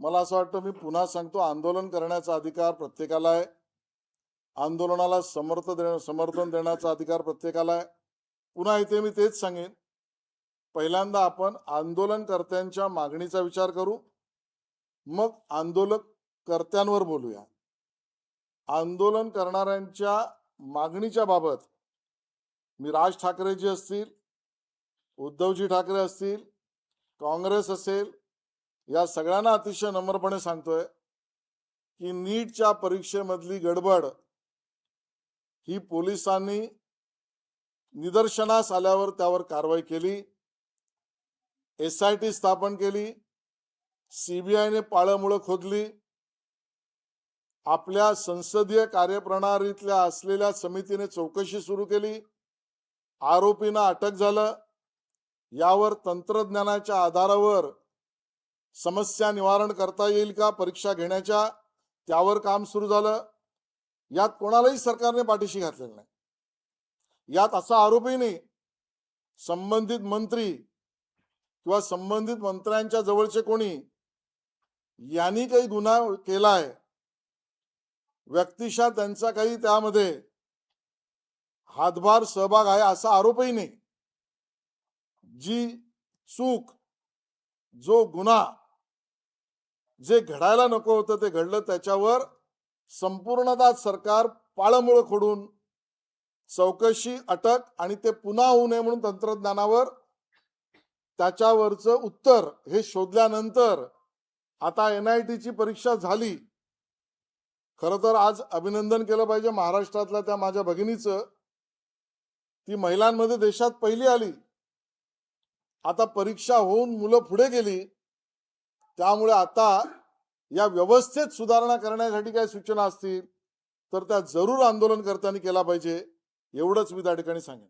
मला असं वाटतं, मी पुन्हा सांगतो, आंदोलन करण्याचा अधिकार प्रत्येकाला आहे. आंदोलनाला समर्थन देण्याचा अधिकार प्रत्येकाला आहे. पुन्हा इथे मी तेच सांगेन, पहिल्यांदा आपण आंदोलनकर्त्यांच्या मागणीचा विचार करू, मग आंदोलनकर्त्यांवर बोलूया. आंदोलन करणाऱ्यांच्या मागणीच्या बाबत मी राज ठाकरेजी असतील, उद्धवजी ठाकरे असतील, काँग्रेस असेल, या सगळ्यांना अतिशय नम्रपणे सांगतोय की नीटच्या परीक्षेमधली गडबड ही पोलिसांनी निदर्शनास आल्यावर त्यावर कारवाई केली, SIT स्थापन केली, CBIने पाळंमुळं खोदली, आपल्या संसदीय कार्यप्रणालीतल्या असलेल्या समितीने चौकशी सुरू केली, आरोपींना अटक झालं. यावर तंत्रज्ञानाच्या आधारावर समस्या निवारण करता येईल का परीक्षा घेण्याच्या, त्यावर काम सुरू झालं. यात कोणालाही सरकारने पाठीशी घातलेलं नाही. यात असा आरोपही नाही संबंधित मंत्री किंवा संबंधित मंत्र्यांच्या जवळचे कोणी यांनी काही गुन्हा केलाय, व्यक्तिशः त्यांचा काही त्यामध्ये हातभार सहभाग आहे असा आरोपही नाही. जी चूक, जो गुन्हा जे घडायला नको होतं ते घडलं, त्याच्यावर संपूर्णतः सरकार पाळंमुळं खोडून चौकशी, अटक आणि ते पुन्हा होऊ नये म्हणून तंत्रज्ञानावर त्याच्यावरचं उत्तर हे शोधल्यानंतर आता NITची परीक्षा झाली. खरं तर आज अभिनंदन केलं पाहिजे महाराष्ट्रातल्या त्या माझ्या भगिनीचं, ती महिलांमध्ये देशात पहिली आली. आता परीक्षा होऊन मुलं पुढे गेली, त्यामुळे आता या व्यवस्थेत सुधारणा करण्यासाठी काही सूचना असतील तर त्या जरूर आंदोलनकर्त्यांनी केला पाहिजे, एवढंच मी त्या ठिकाणी सांगेन.